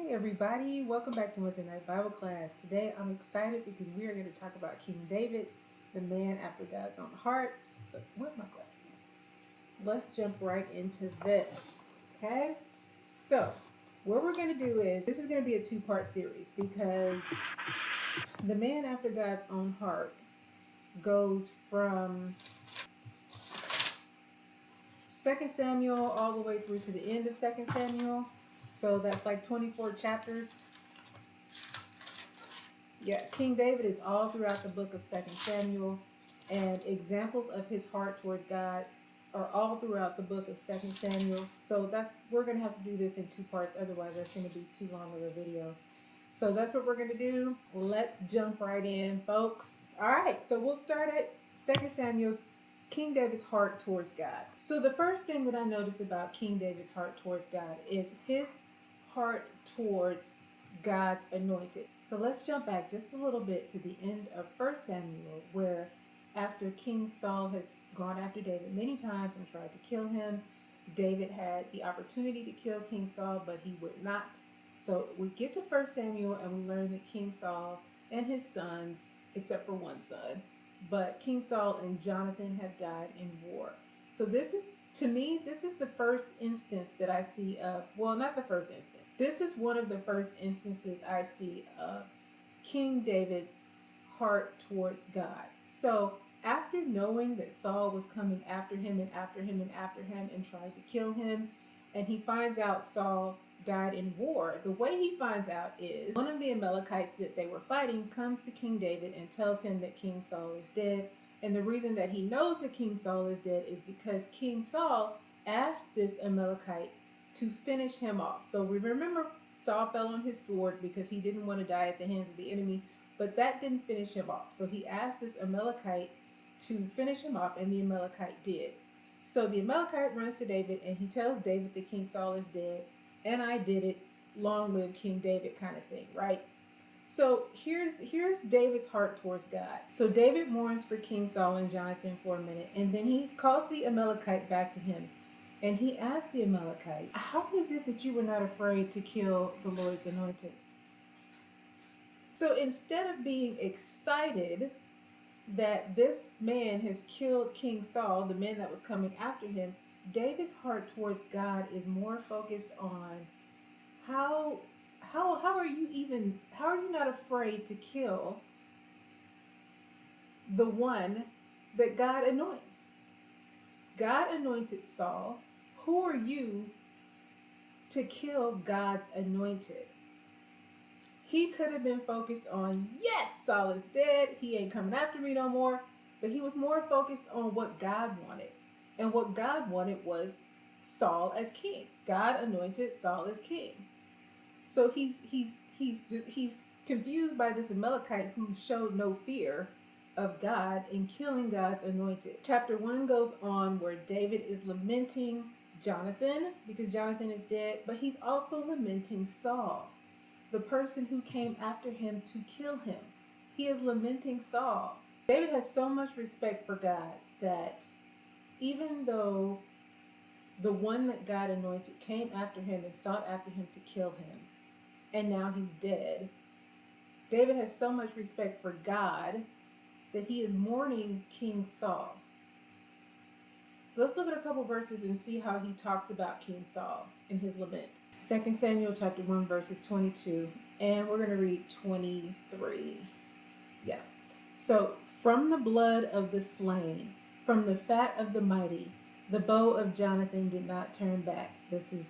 Hey everybody, welcome back to Wednesday Night Bible Class. Today I'm excited because we are going to talk about King David, the man after God's own heart. But where are my glasses? Let's jump right into this. Okay? So, what we're going to do is, this is going to be a two-part series because the man after God's own heart goes from 2 Samuel all the way through to the end of 2 Samuel. So that's like 24 chapters. Yeah, King David is all throughout the book of 2 Samuel, and examples of his heart towards God are all throughout the book of 2 Samuel. So we're going to have to do this in two parts, otherwise that's going to be too long of a video. So that's what we're going to do. Let's jump right in, folks. All right, so we'll start at 2 Samuel, King David's heart towards God. So the first thing that I notice about King David's heart towards God is his heart towards God's anointed. So let's jump back just a little bit to the end of 1 Samuel, where after King Saul has gone after David many times and tried to kill him, David had the opportunity to kill King Saul, but he would not. So we get to 1 Samuel and we learn that King Saul and his sons, except for one son, but King Saul and Jonathan have died in war. So this is, to me, this is the first instance that I see of, well, not the first instance. This is one of the first instances I see of King David's heart towards God. So after knowing that Saul was coming after him and after him and after him and tried to kill him, and he finds out Saul died in war, the way he finds out is one of the Amalekites that they were fighting comes to King David and tells him that King Saul is dead. And the reason that he knows that King Saul is dead is because King Saul asked this Amalekite to finish him off. So we remember Saul fell on his sword because he didn't want to die at the hands of the enemy, but that didn't finish him off. So he asked this Amalekite to finish him off, and the Amalekite did. So the Amalekite runs to David and he tells David that King Saul is dead, and I did it, long live King David kind of thing, right? So here's David's heart towards God. So David mourns for King Saul and Jonathan for a minute, and then he calls the Amalekite back to him. And he asked the Amalekite, how is it that you were not afraid to kill the Lord's anointed? So instead of being excited that this man has killed King Saul, the man that was coming after him, David's heart towards God is more focused on how are you not afraid to kill the one that God anoints? God anointed Saul. Who are you to kill God's anointed? He could have been focused on, yes, Saul is dead. He ain't coming after me no more. But he was more focused on what God wanted. And what God wanted was Saul as king. God anointed Saul as king. So he's confused by this Amalekite who showed no fear of God in killing God's anointed. Chapter 1 goes on where David is lamenting Jonathan because Jonathan is dead, but he's also lamenting Saul, the person who came after him to kill him. He is lamenting Saul. David has so much respect for God that even though the one that God anointed came after him and sought after him to kill him, and now he's dead, David has so much respect for God that he is mourning King Saul. Let's look at a couple verses and see how he talks about King Saul in his lament. 2 Samuel chapter 1 verses 22, and we're going to read 23. Yeah. So, from the blood of the slain, from the fat of the mighty, the bow of Jonathan did not turn back. This is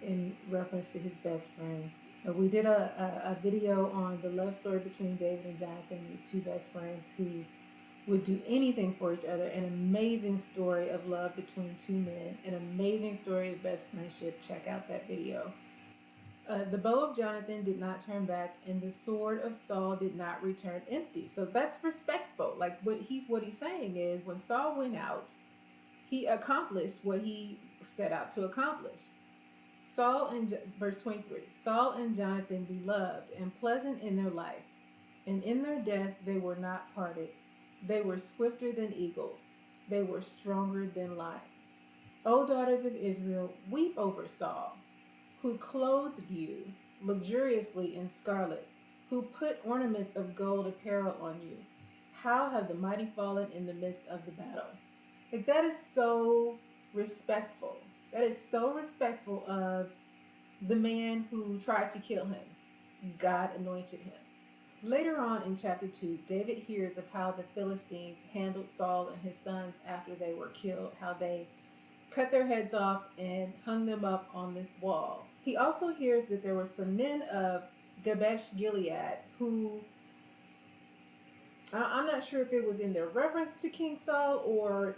in reference to his best friend. We did a video on the love story between David and Jonathan, these two best friends who would do anything for each other. An amazing story of love between two men, an amazing story of best friendship. Check out that video. The bow of Jonathan did not turn back, and the sword of Saul did not return empty. So that's respectful. Like what he's saying is, when Saul went out, he accomplished what he set out to accomplish. Verse 23, Saul and Jonathan beloved and pleasant in their life, and in their death they were not parted. They were swifter than eagles. They were stronger than lions. O daughters of Israel, weep over Saul, who clothed you luxuriously in scarlet, who put ornaments of gold apparel on you. How have the mighty fallen in the midst of the battle? Like, that is so respectful. That is so respectful of the man who tried to kill him. God anointed him. Later on in chapter 2, David hears of how the Philistines handled Saul and his sons after they were killed, how they cut their heads off and hung them up on this wall. He also hears that there were some men of Jabesh Gilead who, I'm not sure if it was in their reverence to King Saul or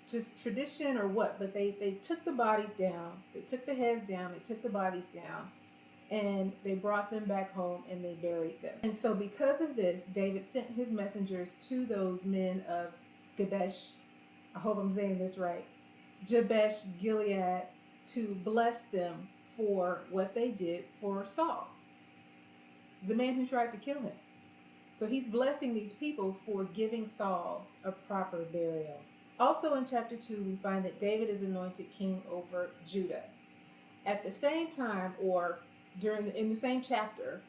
just tradition or what, but they took the bodies down, they took the heads down, they took the bodies down, and they brought them back home and they buried them. And so because of this, David sent his messengers to those men of Jabesh, I hope I'm saying this right, Jabesh Gilead, to bless them for what they did for Saul, the man who tried to kill him. So he's blessing these people for giving Saul a proper burial. Also in chapter 2, we find that David is anointed king over Judah. At the same time, or in the same chapter,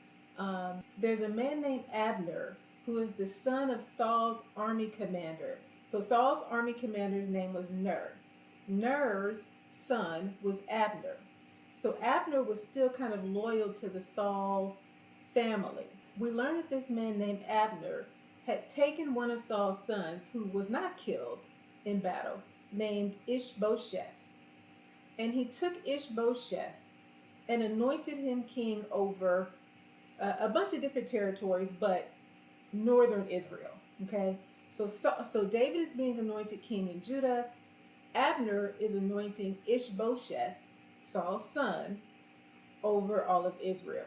there's a man named Abner who is the son of Saul's army commander. So Saul's army commander's name was Ner. Ner's son was Abner. So Abner was still kind of loyal to the Saul family. We learn that this man named Abner had taken one of Saul's sons who was not killed in battle, named Ishbosheth. And he took Ishbosheth and anointed him king over a bunch of different territories, but northern Israel. Okay, so David is being anointed king in Judah. Abner is anointing Ishbosheth, Saul's son, over all of Israel.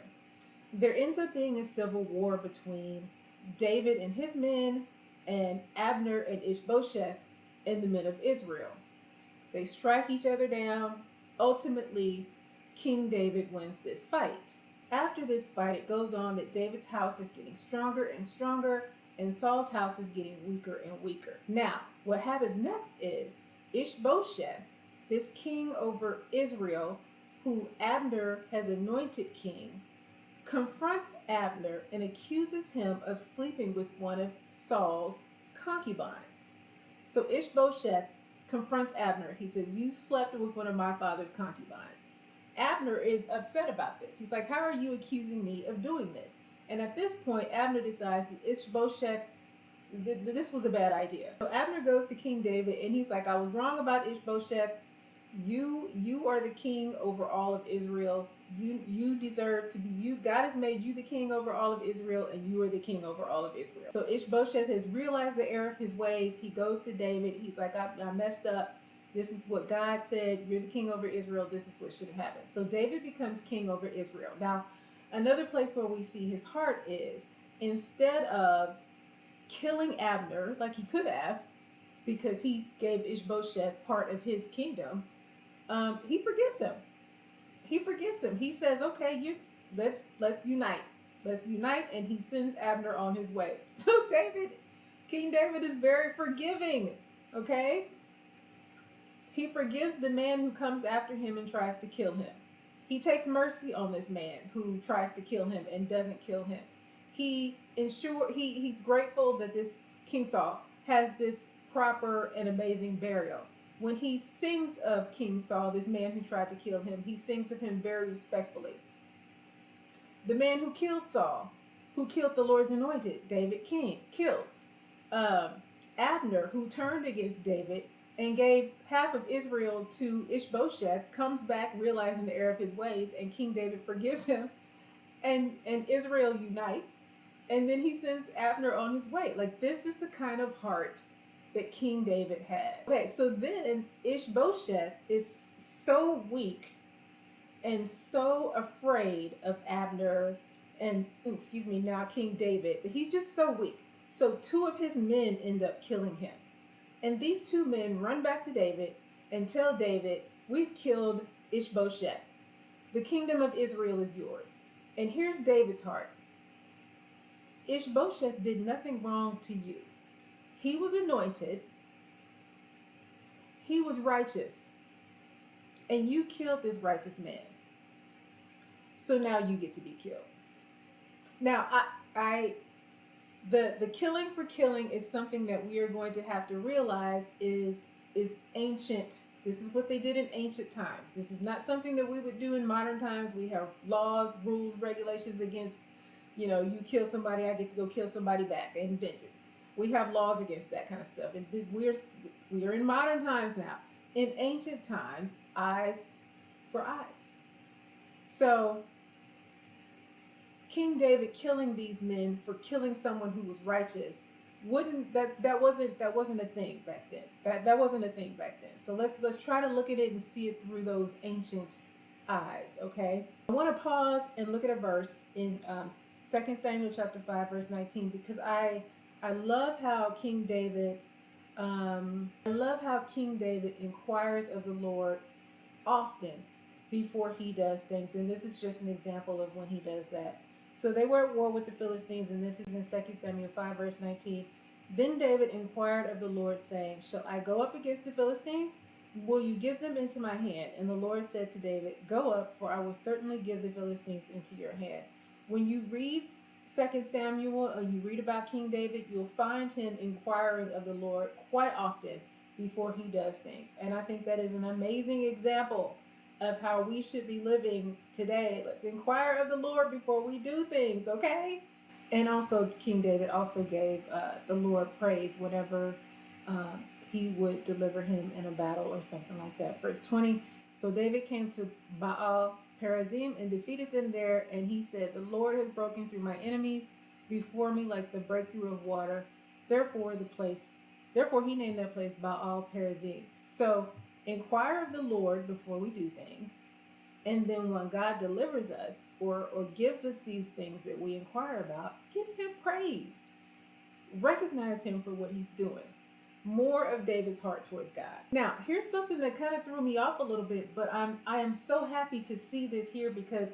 There ends up being a civil war between David and his men and Abner and Ishbosheth and the men of Israel. They strike each other down. Ultimately, King David wins this fight. After this fight, it goes on that David's house is getting stronger and stronger, and Saul's house is getting weaker and weaker. Now, what happens next is Ishbosheth, this king over Israel, who Abner has anointed king, confronts Abner and accuses him of sleeping with one of Saul's concubines. So Ishbosheth confronts Abner. He says, "You slept with one of my father's concubines." Abner is upset about this. He's like, "How are you accusing me of doing this?" And at this point, Abner decides that Ishbosheth, this was a bad idea. So Abner goes to King David and he's like, "I was wrong about Ishbosheth. You are the king over all of Israel. You deserve to be, God has made you the king over all of Israel, and you are the king over all of Israel." So Ishbosheth has realized the error of his ways. He goes to David. He's like, I messed up. This is what God said. You're the king over Israel. This is what should have happened. So David becomes king over Israel. Now, another place where we see his heart is, instead of killing Abner like he could have, because he gave Ishbosheth part of his kingdom, he forgives him. He forgives him. He says, "Okay, let's unite. Let's unite," and he sends Abner on his way. So King David is very forgiving. Okay? He forgives the man who comes after him and tries to kill him. He takes mercy on this man who tries to kill him and doesn't kill him. He's grateful that this King Saul has this proper and amazing burial. When he sings of King Saul, this man who tried to kill him, he sings of him very respectfully. The man who killed Saul, who killed the Lord's anointed, David kills. Abner, who turned against David and gave half of Israel to Ishbosheth, comes back realizing the error of his ways, and King David forgives him, and Israel unites, and then he sends Abner on his way. Like, this is the kind of heart that King David had. Okay, so then Ishbosheth is so weak and so afraid of Abner and, now King David, that he's just so weak. So two of his men end up killing him. And these two men run back to David and tell David, "We've killed Ishbosheth. The kingdom of Israel is yours." And here's David's heart. Ishbosheth did nothing wrong to you. He was anointed. He was righteous. And you killed this righteous man. so now you get to be killed. Now, the killing for killing is something that we are going to have to realize is ancient. This is what they did in ancient times. This is not something that we would do in modern times. We have laws, rules, regulations against, you kill somebody, I get to go kill somebody back, and vengeance. We have laws against that kind of stuff. And we are in modern times now. In ancient times, eyes for eyes. So King David killing these men for killing someone who was righteous that wasn't a thing back then. That wasn't a thing back then. So let's try to look at it and see it through those ancient eyes, okay? I want to pause and look at a verse in 2 Samuel chapter 5 verse 19, because I love how King David inquires of the Lord often before he does things, and this is just an example of when he does that. So they were at war with the Philistines, and this is in 2 Samuel 5 verse 19. Then David inquired of the Lord, saying, shall I go up against the Philistines? Will you give them into my hand? And the Lord said to David, go up, for I will certainly give the Philistines into your hand. When you read 2 Samuel, or you read about King David, you'll find him inquiring of the Lord quite often before he does things. And I think that is an amazing example of how we should be living today. Let's inquire of the Lord before we do things, okay? And also King David also gave the Lord praise whenever he would deliver him in a battle or something like that. Verse 20, so David came to Baal Perazim and defeated them there, and he said, the Lord has broken through my enemies before me like the breakthrough of water. Therefore he named that place Baal Perazim. So inquire of the Lord before we do things, and then when God delivers us or gives us these things that we inquire about, give him praise. Recognize him for what he's doing. More of David's heart towards God. Now, here's something that kind of threw me off a little bit, but I am so happy to see this here because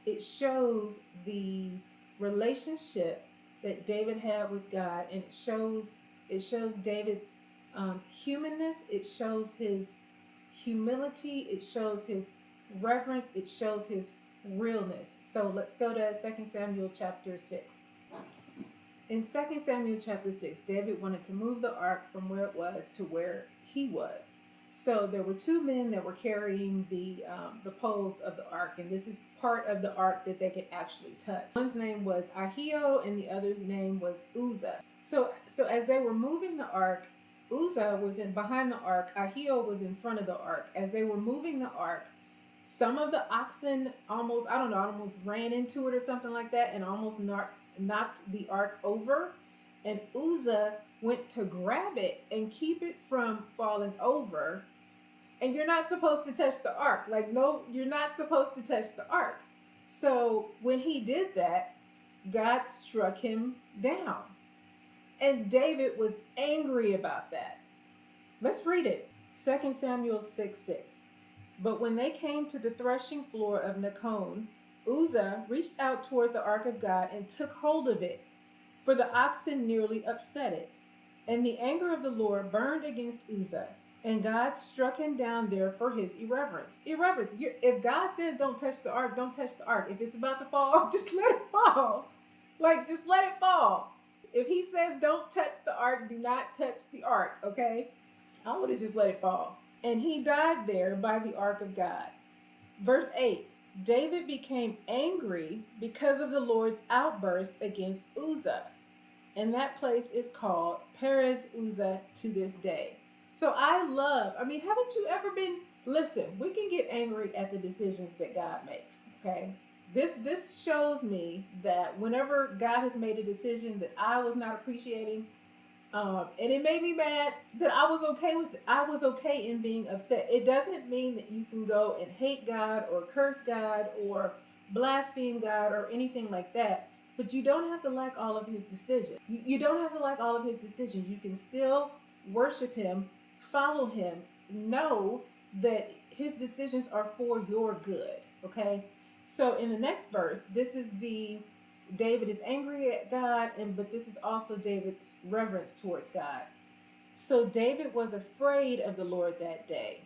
it shows the relationship that David had with God, and it shows David's humanness. It shows his humility. It shows his reverence. It shows his realness. So let's go to 2 Samuel chapter 6. In 2 Samuel chapter 6, David wanted to move the ark from where it was to where he was. So there were two men that were carrying the poles of the ark, and this is part of the ark that they could actually touch. One's name was Ahio, and the other's name was Uzzah. So as they were moving the ark, Uzzah was behind the ark, Ahio was in front of the ark. As they were moving the ark, some of the oxen almost ran into it or something like that, and almost knocked the ark over, and Uzzah went to grab it and keep it from falling over. And you're not supposed to touch the ark. No, you're not supposed to touch the ark. So when he did that, God struck him down. And David was angry about that. Let's read it. 2 Samuel 6:6. But when they came to the threshing floor of Nacon, Uzzah reached out toward the ark of God and took hold of it, for the oxen nearly upset it. And the anger of the Lord burned against Uzzah, and God struck him down there for his irreverence. Irreverence. If God says don't touch the ark, don't touch the ark. If it's about to fall, just let it fall. Just let it fall. If he says don't touch the ark, do not touch the ark, okay? I would have just let it fall. And he died there by the ark of God. Verse 8. David became angry because of the Lord's outburst against Uzzah, and that place is called Perez Uzzah to this day. So haven't you ever been, listen, we can get angry at the decisions that God makes, okay? This shows me that whenever God has made a decision that I was not appreciating, and it made me mad, that I was okay with it. I was okay in being upset. It doesn't mean that you can go and hate God or curse God or blaspheme God or anything like that. But you don't have to like all of his decisions. You don't have to like all of his decisions. You can still worship him, follow him, know that his decisions are for your good, okay? So in the next verse, this is David is angry at God, but this is also David's reverence towards God. So David was afraid of the Lord that day.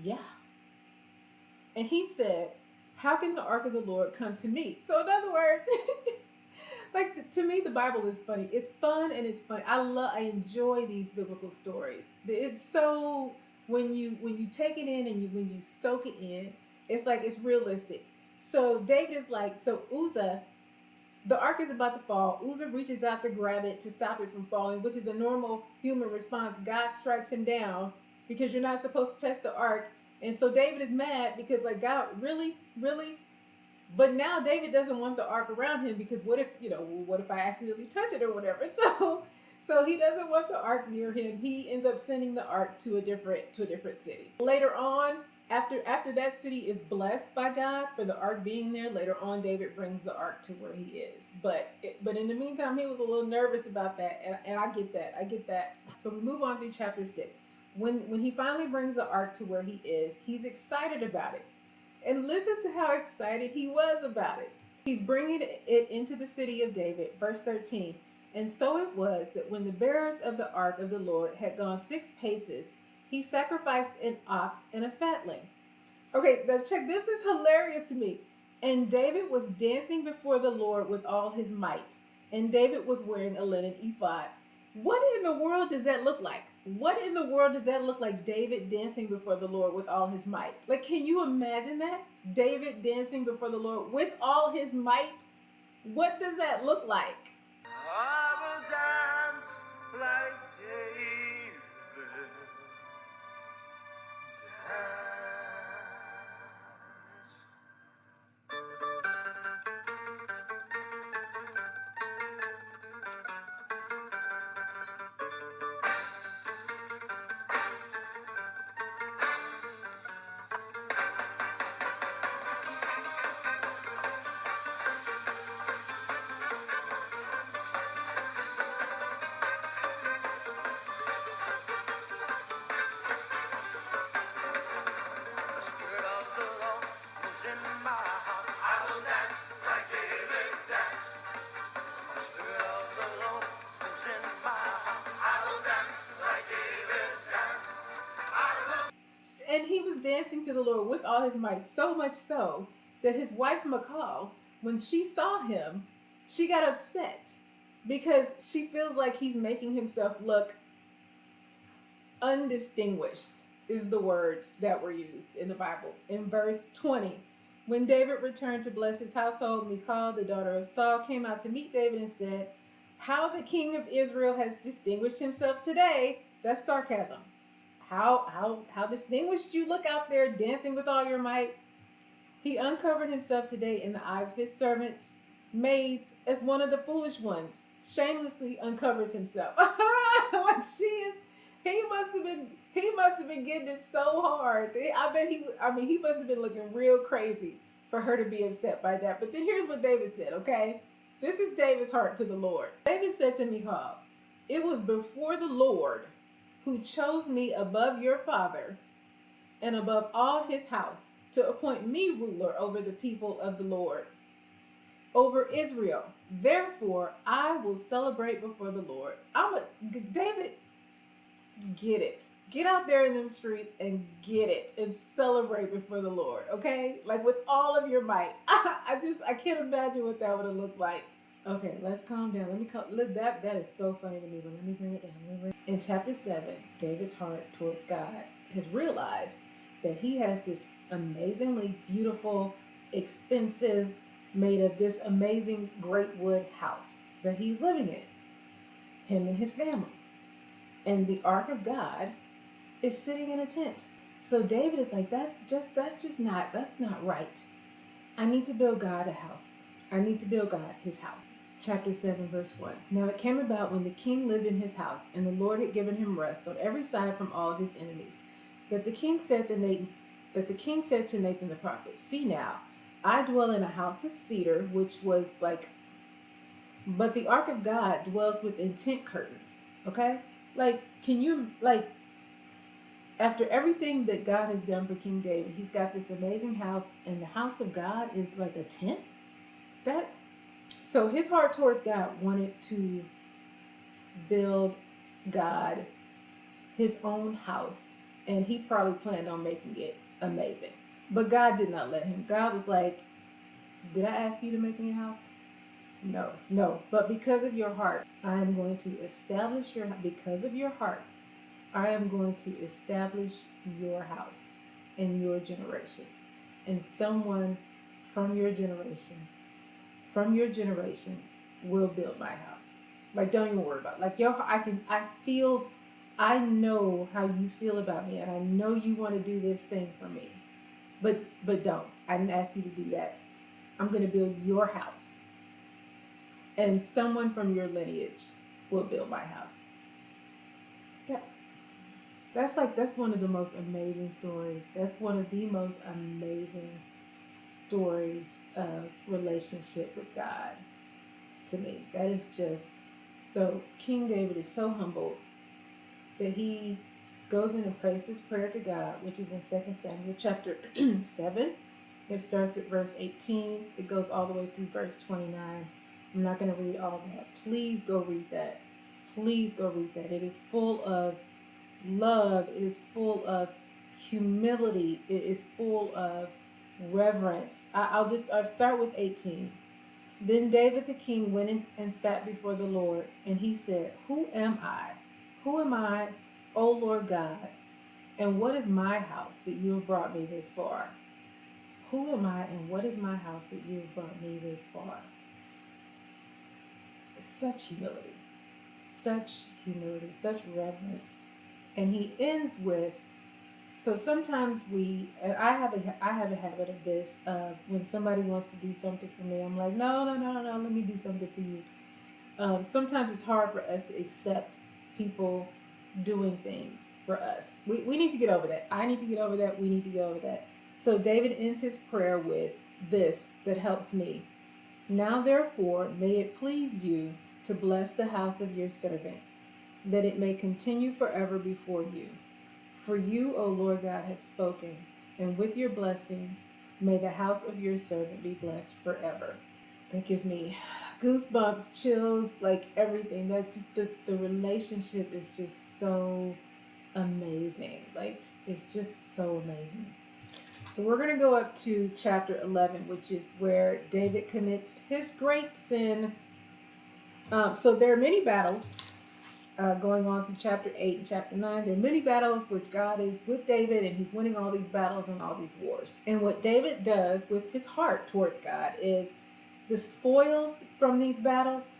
Yeah. And he said, how can the ark of the Lord come to me? So in other words, like to me, the Bible is funny. It's fun and it's funny. I enjoy these biblical stories. It's so when you take it in and when you soak it in, it's like it's realistic. So David is like, so Uzzah, the ark is about to fall. Uzzah reaches out to grab it to stop it from falling, which is a normal human response. God strikes him down because you're not supposed to touch the ark. And so David is mad because like, God, really, really. But now David doesn't want the ark around him because what if, what if I accidentally touch it or whatever? So he doesn't want the ark near him. He ends up sending the ark to a different city. Later on, after that city is blessed by God for the ark being there, later on David brings the ark to where he is. But in the meantime, he was a little nervous about that, and I get that. So we move on through chapter 6. When he finally brings the ark to where he is, he's excited about it. And listen to how excited he was about it. He's bringing it into the city of David, verse 13. And so it was that when the bearers of the ark of the Lord had gone 6 paces, he sacrificed an ox and a fatling. Okay, now check, this is hilarious to me. And David was dancing before the Lord with all his might. And David was wearing a linen ephod. What in the world does that look like? What in the world does that look like, David dancing before the Lord with all his might? Like, can you imagine that? David dancing before the Lord with all his might? What does that look like? I will dance like David. And he was dancing to the Lord with all his might, so much so that his wife Michal, when she saw him, she got upset because she feels like he's making himself look undistinguished, is the words that were used in the Bible. In verse 20, when David returned to bless his household, Michal, the daughter of Saul, came out to meet David and said, "How the king of Israel has distinguished himself today." That's sarcasm. How distinguished you look out there dancing with all your might. He uncovered himself today in the eyes of his servants, maids, as one of the foolish ones shamelessly uncovers himself. Like he must have been getting it so hard. He must have been looking real crazy for her to be upset by that. But then here's what David said, okay? This is David's heart to the Lord. David said to Michal, "It was before the Lord who chose me above your father and above all his house to appoint me ruler over the people of the Lord, over Israel. Therefore, I will celebrate before the Lord." David, get it. Get out there in them streets and get it and celebrate before the Lord, okay? Like with all of your might. I can't imagine what that would have looked like. Okay, let's calm down. That is so funny to me, but let me bring it down. In chapter 7, David's heart towards God has realized that he has this amazingly beautiful, expensive, made of this amazing great wood house that he's living in, him and his family. And the ark of God is sitting in a tent. So David is like, that's not right. I need to build God a house. I need to build God his house. Chapter 7, verse 1. Now it came about when the king lived in his house, and the Lord had given him rest on every side from all of his enemies, that the king said to Nathan the prophet, "See now, I dwell in a house of cedar," which was like, but the ark of God dwells within tent curtains. Okay? Like, can you, like, after everything that God has done for King David, he's got this amazing house, and the house of God is like a tent? So his heart towards God wanted to build God his own house, and he probably planned on making it amazing. But God did not let him. God was like, did I ask you to make me a house? No, no. But because of your heart, I am going to establish because of your heart, I am going to establish your house in your generations. And someone from your generation, from your generations, will build my house. Like, don't even worry about it. Like, I know how you feel about me, and I know you want to do this thing for me. But don't. I didn't ask you to do that. I'm going to build your house. And someone from your lineage will build my house. That's one of the most amazing stories. That's one of the most amazing stories of relationship with God to me. That is just so. King David is so humbled that he goes in and prays this prayer to God, which is in 2 Samuel chapter 7. It starts at verse 18. It goes all the way through verse 29. I'm not going to read all that. Please go read that. Please go read that. It is full of love. It is full of humility. It is full of reverence. I'll start with 18. Then David the king went in and sat before the Lord, and he said, Who am I? Who am I, O Lord God? And what is my house that you have brought me this far? Who am I, and what is my house that you have brought me this far? Such humility, such reverence. And he ends with, so sometimes and I have a habit of this, when somebody wants to do something for me, I'm like, no, let me do something for you. Sometimes it's hard for us to accept people doing things for us. We need to get over that. I need to get over that. We need to get over that. So David ends his prayer with this that helps me. Now therefore, may it please you to bless the house of your servant, that it may continue forever before you. For you, O Lord God, have spoken, and with your blessing, may the house of your servant be blessed forever. That gives me goosebumps, chills, like everything. That just the relationship is just so amazing. Like, it's just so amazing. So we're going to go up to chapter 11, which is where David commits his great sin. So there are many battles going on through chapter 8 and chapter 9. There are many battles which God is with David, and he's winning all these battles and all these wars. And what David does with his heart towards God is the spoils from these battles,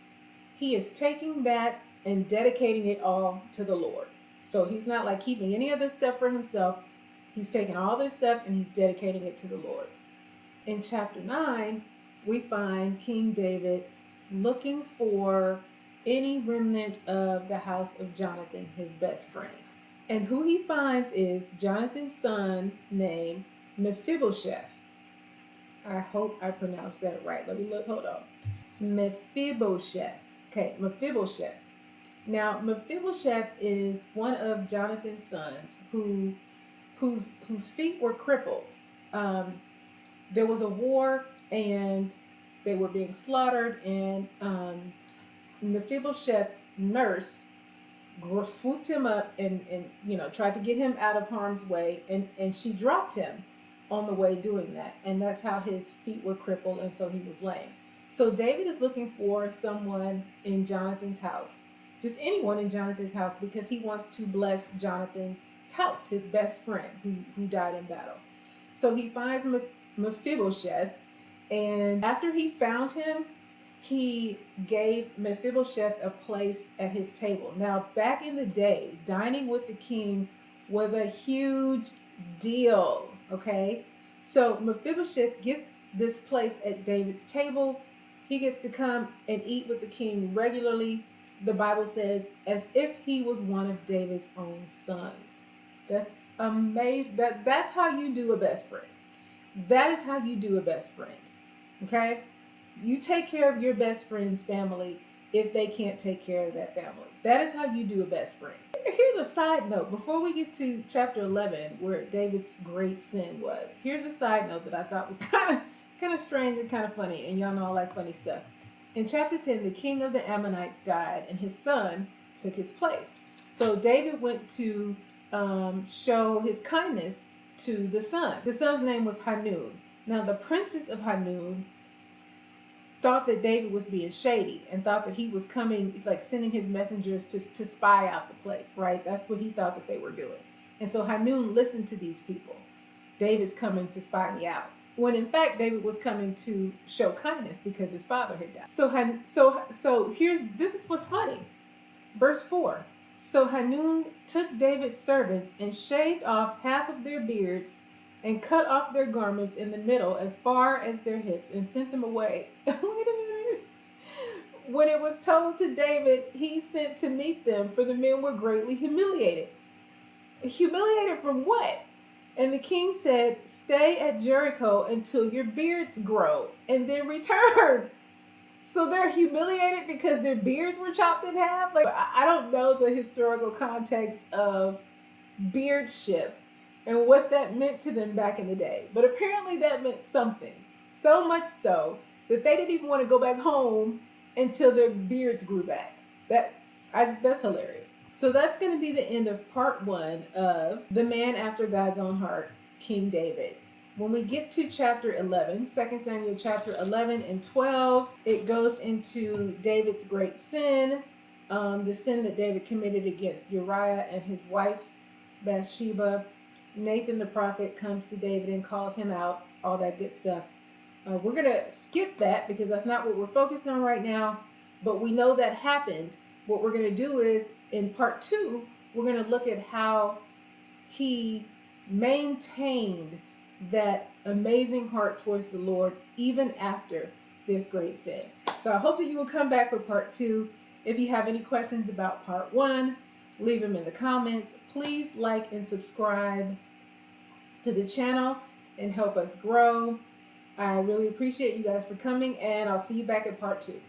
he is taking that and dedicating it all to the Lord. So he's not like keeping any other stuff for himself. He's taking all this stuff and he's dedicating it to the Lord. In chapter 9, we find King David looking for any remnant of the house of Jonathan, his best friend. And who he finds is Jonathan's son named Mephibosheth. I hope I pronounced that right. Let me look. Hold on. Mephibosheth. Okay, Mephibosheth. Now, Mephibosheth is one of Jonathan's sons whose feet were crippled. There was a war and they were being slaughtered, and Mephibosheth's nurse swooped him up and tried to get him out of harm's way, and she dropped him on the way doing that, and that's how his feet were crippled, and so he was lame. So David is looking for someone in Jonathan's house, just anyone in Jonathan's house, because he wants to bless Jonathan's house, his best friend who died in battle. So he finds Mephibosheth, and after he found him, he gave Mephibosheth a place at his table. Now, back in the day, dining with the king was a huge deal, okay? So Mephibosheth gets this place at David's table. He gets to come and eat with the king regularly. The Bible says, as if he was one of David's own sons. That's amazing. That's how you do a best friend. That is how you do a best friend, okay? You take care of your best friend's family if they can't take care of that family. That is how you do a best friend. Here's a side note. Before we get to chapter 11, where David's great sin was, here's a side note that I thought was kind of strange and kind of funny. And y'all know I like funny stuff. In chapter 10, the king of the Ammonites died, and his son took his place. So David went to show his kindness to the son. The son's name was Hanun. Now the princess of Hanun thought that David was being shady and thought that he was coming, like sending his messengers to spy out the place, right? That's what he thought that they were doing. And so Hanun listened to these people. David's coming to spy me out. When in fact David was coming to show kindness because his father had died. So here's, this is what's funny. Verse 4. So Hanun took David's servants and shaved off half of their beards and cut off their garments in the middle as far as their hips and sent them away. Wait a minute. When it was told to David, he sent to meet them, for the men were greatly humiliated. Humiliated from what? And the king said, stay at Jericho until your beards grow and then return. So they're humiliated because their beards were chopped in half? Like, I don't know the historical context of beardship and what that meant to them back in the day. But apparently that meant something. So much so that they didn't even want to go back home until their beards grew back. That's hilarious. So that's going to be the end of part 1 of The Man After God's Own Heart, King David. When we get to chapter 11, 2 Samuel chapter 11 and 12, it goes into David's great sin, the sin that David committed against Uriah and his wife Bathsheba. Nathan the prophet comes to David and calls him out, all that good stuff. We're going to skip that because that's not what we're focused on right now, but we know that happened. What we're going to do is, in part 2, we're going to look at how he maintained that amazing heart towards the Lord even after this great sin. So I hope that you will come back for part 2. If you have any questions about part 1, leave them in the comments. Please like and subscribe to the channel and help us grow. I really appreciate you guys for coming, and I'll see you back at part 2.